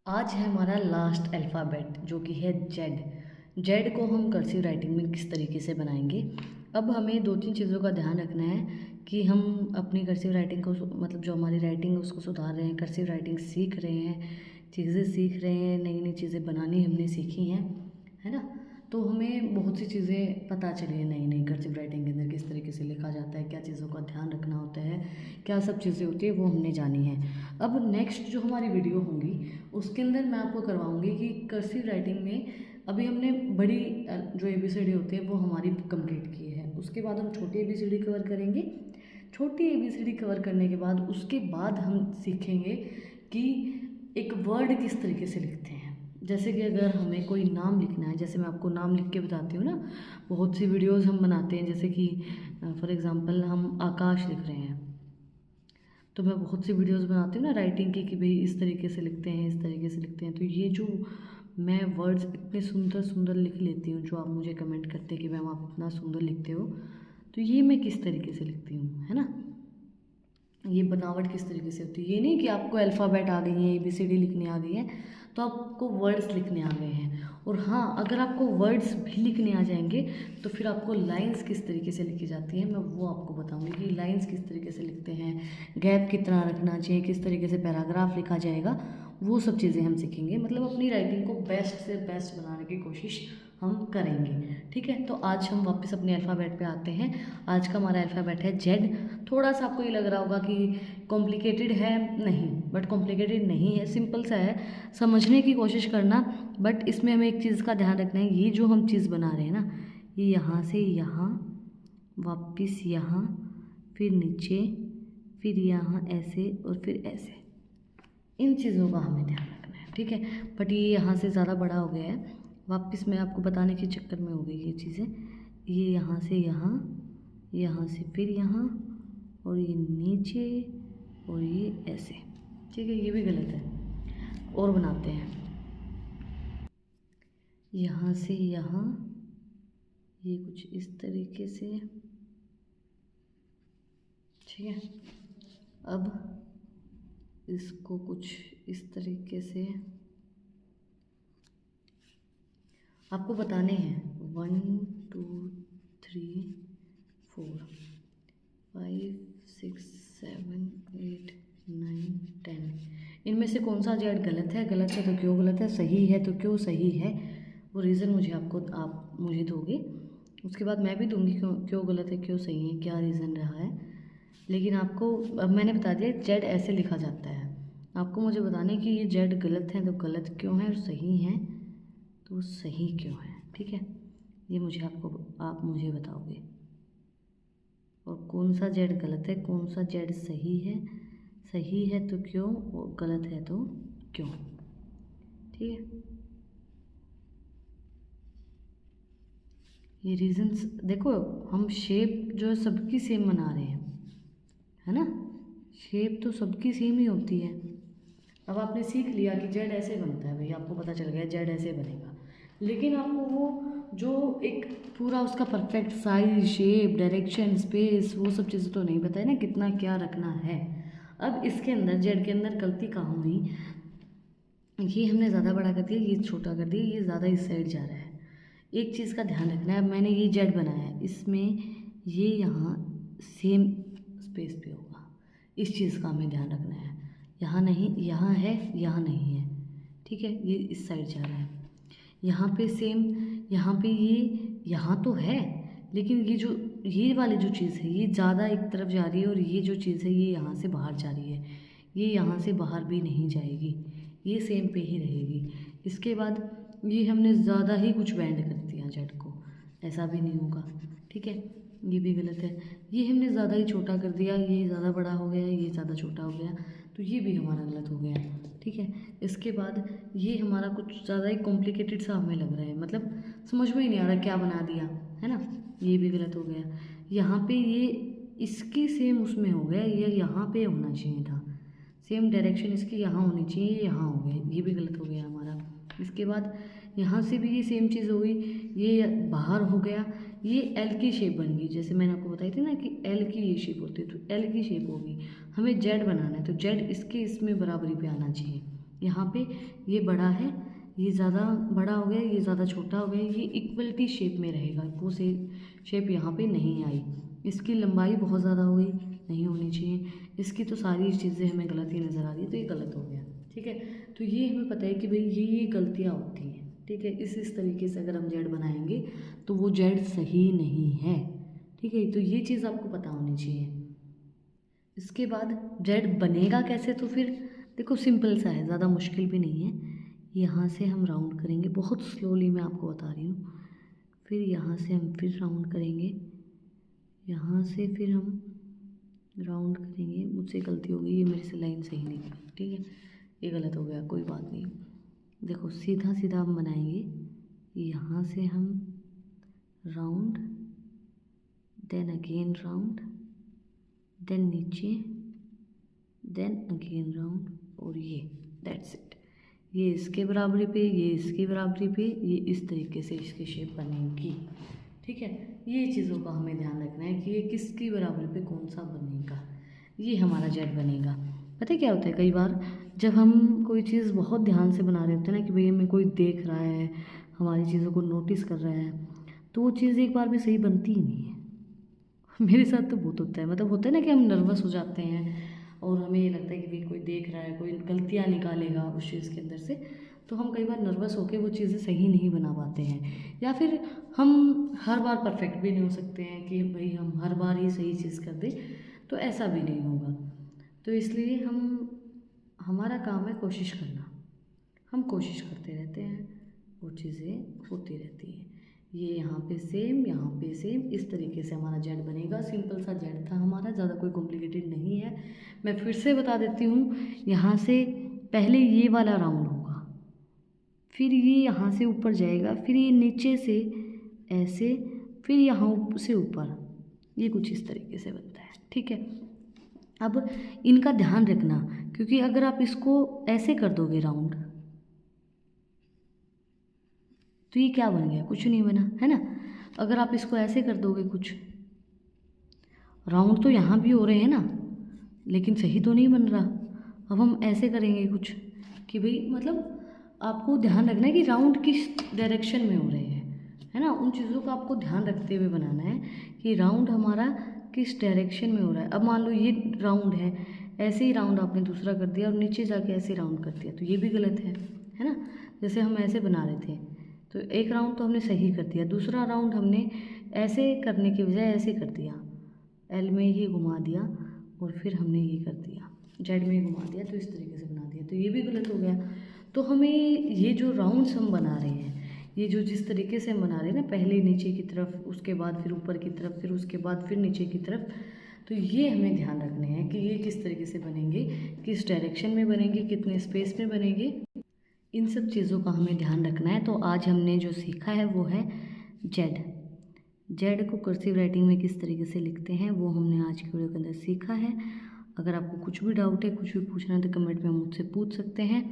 आज है हमारा लास्ट अल्फ़ाबेट जो कि है जेड। जेड को हम कर्सिव राइटिंग में किस तरीके से बनाएंगे। अब हमें दो तीन चीज़ों का ध्यान रखना है कि हम अपनी कर्सिव राइटिंग को मतलब जो हमारी राइटिंग है उसको सुधार रहे हैं, कर्सिव राइटिंग सीख रहे हैं, चीज़ें सीख रहे हैं, नई नई चीज़ें बनानी हमने सीखी हैं, है ना। तो हमें बहुत सी चीज़ें पता चली है नई नई कर्सिव राइटिंग के अंदर किस तरीके से लिखा जाता है, क्या चीज़ों का ध्यान रखना होता है, क्या सब चीज़ें होती है वो हमने जानी है। अब नेक्स्ट जो हमारी वीडियो होंगी उसके अंदर मैं आपको करवाऊंगी कि कर्सिव राइटिंग में अभी हमने बड़ी जो ABCD होती है वो हमारी कंप्लीट की है। उसके बाद हम छोटी ABCD कवर करेंगे। छोटी ABCD कवर करने के बाद उसके बाद हम सीखेंगे कि एक वर्ड किस तरीके से लिखते हैं। जैसे कि अगर हमें कोई नाम लिखना है, जैसे मैं आपको नाम लिख के बताती हूँ ना, बहुत सी वीडियोज़ हम बनाते हैं, जैसे कि फॉर एग्ज़ाम्पल हम आकाश लिख रहे हैं तो मैं बहुत सी वीडियोस बनाती हूँ ना राइटिंग की कि भाई इस तरीके से लिखते हैं, इस तरीके से लिखते हैं। तो ये जो मैं वर्ड्स इतने सुंदर सुंदर लिख लेती हूँ, जो आप मुझे कमेंट करते हैं कि मैम आप इतना सुंदर लिखते हो, तो ये मैं किस तरीके से लिखती हूँ, है ना। ये बनावट किस तरीके से होती है। ये नहीं कि आपको अल्फ़ाबेट आ गई है, ABCD लिखने आ गई है तो आपको वर्ड्स लिखने आ गए हैं। और हाँ, अगर आपको वर्ड्स भी लिखने आ जाएंगे तो फिर आपको लाइंस किस तरीके से लिखी जाती है मैं वो आपको बताऊंगी कि लाइंस किस तरीके से लिखते हैं, गैप कितना रखना चाहिए, किस तरीके से पैराग्राफ लिखा जाएगा, वो सब चीज़ें हम सीखेंगे। मतलब अपनी राइटिंग को बेस्ट से बेस्ट बनाने की कोशिश हम करेंगे। ठीक है, तो आज हम वापस अपने अल्फ़ाबेट पे आते हैं। आज का हमारा अल्फ़ाबेट है जेड। थोड़ा सा आपको ये लग रहा होगा कि कॉम्प्लिकेटेड है, नहीं, बट कॉम्प्लिकेटेड नहीं है, सिंपल सा है, समझने की कोशिश करना। बट इसमें हमें एक चीज़ का ध्यान रखना है, ये जो हम चीज़ बना रहे हैं ना, ये यहाँ से यहाँ, वापस यहाँ, फिर नीचे, फिर यहाँ ऐसे और फिर ऐसे, इन चीज़ों का हमें ध्यान रखना है। ठीक है, बट ये यहाँ से ज़्यादा बड़ा हो गया है, वापस मैं आपको बताने के चक्कर में हो गई ये चीज़ें। ये यहाँ से यहाँ, यहाँ से फिर यहाँ, और ये नीचे, और ये ऐसे। ठीक है, ये भी गलत है, और बनाते हैं। यहाँ से यहाँ, ये कुछ इस तरीके से। ठीक है, अब इसको कुछ इस तरीके से आपको बताने हैं। 1 2 3 4 5 6 7 8 9 10। इनमें से कौन सा जेड गलत है, गलत है तो क्यों गलत है, सही है तो क्यों सही है, वो रीज़न मुझे आप मुझे दोगे। उसके बाद मैं भी दूंगी क्यों क्यों गलत है, क्यों सही है, क्या रीज़न रहा है। लेकिन आपको अब मैंने बता दिया जेड ऐसे लिखा जाता है। आपको मुझे बताने कि ये जेड गलत है तो गलत क्यों है, और सही है तो सही क्यों है। ठीक है, ये मुझे आप मुझे बताओगे। और कौन सा जेड गलत है, कौन सा जेड सही है तो क्यों, और गलत है तो क्यों। ठीक है, ये रीजंस देखो। हम शेप जो है सबकी सेम बना रहे हैं, है ना, शेप तो सबकी सेम ही होती है। अब आपने सीख लिया कि जेड ऐसे बनता है, भाई आपको पता चल गया जेड ऐसे बनेगा, लेकिन आपको वो जो एक पूरा उसका perfect size, shape, direction, space, वो सब चीज़ें तो नहीं पता है ना, कितना क्या रखना है। अब इसके अंदर जेड के अंदर गलती कहाँ हुई, ये हमने ज़्यादा बड़ा कर दिया, ये छोटा कर दिया, ये ज़्यादा इस साइड जा रहा है। एक चीज़ का ध्यान रखना है, मैंने ये जेड बनाया है, इसमें ये यहाँ सेम स्पेस पे होगा, इस चीज़ का हमें ध्यान रखना है। यहाँ नहीं, यहाँ है, यहाँ नहीं है। ठीक है, ये इस साइड जा रहा है, यहाँ पे सेम, यहाँ पे ये, यहाँ तो है, लेकिन ये जो ये वाली जो चीज़ है ये ज़्यादा एक तरफ जा रही है, और ये जो चीज़ है ये यहाँ से बाहर जा रही है, ये यहाँ से बाहर भी नहीं जाएगी, ये सेम पे ही रहेगी। इसके बाद ये हमने ज़्यादा ही कुछ बैंड कर दिया जेड को, ऐसा भी नहीं होगा। ठीक है, ये भी गलत है। ये हमने ज़्यादा ही छोटा कर दिया, ये ज़्यादा बड़ा हो गया, ये ज़्यादा छोटा हो गया, तो ये भी हमारा गलत हो गया। ठीक है, इसके बाद ये हमारा कुछ ज़्यादा ही कॉम्प्लिकेटेड सा हमें लग रहा है, मतलब समझ में ही नहीं आ रहा क्या बना दिया, है ना, ये भी गलत हो गया। यहाँ पे ये इसकी सेम उसमें हो गया, ये यहाँ पे होना चाहिए था, सेम डायरेक्शन इसकी यहाँ होनी चाहिए, ये यहाँ हो गया, ये भी गलत हो गया हमारा। इसके बाद यहाँ से भी ये सेम चीज़ हो गई, ये बाहर हो गया, ये एल की शेप बन गई, जैसे मैंने आपको बताई थी ना कि एल की ये शेप होती है, तो एल की शेप होगी। हमें जेड बनाना है तो जेड इसके इसमें बराबरी पे आना चाहिए, यहाँ पे ये बड़ा है, ये ज़्यादा बड़ा हो गया, ये ज़्यादा छोटा हो गया, ये इक्वलिटी शेप में रहेगा, वो से शेप यहाँ पे नहीं आई। इसकी लंबाई बहुत ज़्यादा हो गई, नहीं होनी चाहिए। इसकी तो सारी चीज़ें हमें गलत ही नज़र आ रही है, तो ये गलत हो गया। ठीक है, तो ये हमें पता है कि भाई ये गलतियाँ होती हैं। ठीक है, इस तरीके से अगर हम जेड बनाएंगे तो वो जेड सही नहीं है। ठीक है, तो ये चीज़ आपको पता होनी चाहिए। इसके बाद जेड बनेगा कैसे, तो फिर देखो सिंपल सा है, ज़्यादा मुश्किल भी नहीं है। यहाँ से हम राउंड करेंगे, बहुत स्लोली मैं आपको बता रही हूँ। फिर यहाँ से हम फिर राउंड करेंगे, यहाँ से फिर हम राउंड करेंगे। मुझसे गलती हो गई, ये मेरे से लाइन सही नहीं थी। ठीक है, ये गलत हो गया, कोई बात नहीं। देखो सीधा सीधा हम बनाएंगे, यहाँ से हम round, then again round, then नीचे, देन अगेन राउंड, और ये दैट्स इट। ये इसके बराबरी पे, ये इसकी बराबरी पे, ये इस तरीके से इसकी शेप बनेगी। ठीक है, ये चीज़ों का हमें ध्यान रखना है कि ये किसकी बराबरी पे कौन सा बनेगा, ये हमारा जेड बनेगा। पता है क्या होता है, कई बार जब हम कोई चीज़ बहुत ध्यान से बना रहे होते हैं ना, कि भाई हमें कोई देख रहा है, हमारी चीज़ों को नोटिस कर रहा है, तो वो चीज़ एक बार भी सही बनती ही नहीं है। मेरे साथ तो बहुत होता है, मतलब होता है ना कि हम नर्वस हो जाते हैं और हमें ये लगता है कि भाई कोई देख रहा है, कोई गलतियाँ निकालेगा उस चीज़ के अंदर से, तो हम कई बार नर्वस होकर वो चीज़ें सही नहीं बना पाते हैं। या फिर हम हर बार परफेक्ट भी नहीं हो सकते हैं कि भाई हम हर बार ही सही चीज़ कर दें, तो ऐसा भी नहीं होगा। तो इसलिए हमारा काम है कोशिश करना, हम कोशिश करते रहते हैं, वो चीज़ें होती रहती हैं। ये यहाँ पे सेम, यहाँ पे सेम, इस तरीके से हमारा जेड बनेगा। सिंपल सा जेड था हमारा, ज़्यादा कोई कॉम्प्लिकेटेड नहीं है। मैं फिर से बता देती हूँ, यहाँ से पहले ये वाला राउंड होगा, फिर ये यहाँ से ऊपर जाएगा, फिर ये नीचे से ऐसे, फिर यहाँ से ऊपर, ये कुछ इस तरीके से बनता है। ठीक है, अब इनका ध्यान रखना, क्योंकि अगर आप इसको ऐसे कर दोगे राउंड, तो ये क्या बन गया, कुछ नहीं बना, है ना। अगर आप इसको ऐसे कर दोगे, कुछ राउंड तो यहाँ भी हो रहे हैं ना, लेकिन सही तो नहीं बन रहा। अब हम ऐसे करेंगे कुछ, कि भाई मतलब आपको ध्यान रखना है कि राउंड किस डायरेक्शन में हो रहे हैं, है ना। उन चीज़ों का आपको ध्यान रखते हुए बनाना है कि राउंड हमारा किस डायरेक्शन में हो रहा है। अब मान लो ये राउंड है, ऐसे ही राउंड आपने दूसरा कर दिया और नीचे जाके ऐसे राउंड कर दिया, तो ये भी गलत है ना। जैसे हम ऐसे बना रहे थे, तो एक राउंड तो हमने सही कर दिया, दूसरा राउंड हमने ऐसे करने के बजाय ऐसे कर दिया, एल में ही घुमा दिया और फिर हमने ये कर दिया, जेड में ही घुमा दिया, तो इस तरीके से बना दिया, तो ये भी गलत हो गया। तो हमें ये जो राउंड्स हम बना रहे हैं, ये जो जिस तरीके से हम बना रहे हैं ना, पहले नीचे की तरफ, उसके बाद फिर ऊपर की तरफ, फिर उसके बाद फिर नीचे की तरफ, तो ये हमें ध्यान रखने हैं कि ये किस तरीके से बनेंगे, किस डायरेक्शन में बनेंगे, कितने स्पेस में बनेंगे, इन सब चीज़ों का हमें ध्यान रखना है। तो आज हमने जो सीखा है वो है जेड। जेड को कर्सिव राइटिंग में किस तरीके से लिखते हैं वो हमने आज की वीडियो के अंदर सीखा है। अगर आपको कुछ भी डाउट है, कुछ भी पूछना है, तो कमेंट में मुझसे पूछ सकते हैं।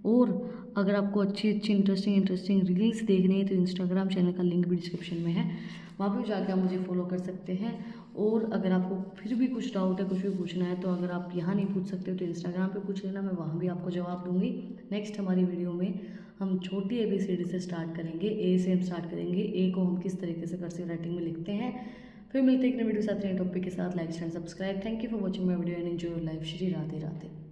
और अगर आपको अच्छी इंटरेस्टिंग रील्स देखनी है, तो इंस्टाग्राम चैनल का लिंक भी डिस्क्रिप्शन में है, वहाँ पे जाकर आप मुझे फॉलो कर सकते हैं। और अगर आपको फिर भी कुछ डाउट है, कुछ भी पूछना है, तो अगर आप यहाँ नहीं पूछ सकते हो तो इंस्टाग्राम पे पूछ लेना, मैं वहाँ भी आपको जवाब दूँगी। नेक्स्ट हमारी वीडियो में हम छोटी ABCD से स्टार्ट करेंगे, ए से हम स्टार्ट करेंगे, ए को हम किस तरीके से कर्सिव राइटिंग में लिखते हैं। फिर मिलते हैं एक नए वीडियो के साथ, नए टॉपिक के साथ। Like and subscribe. Thank you for watching my video and enjoy your life. Shri Radhe Radhe.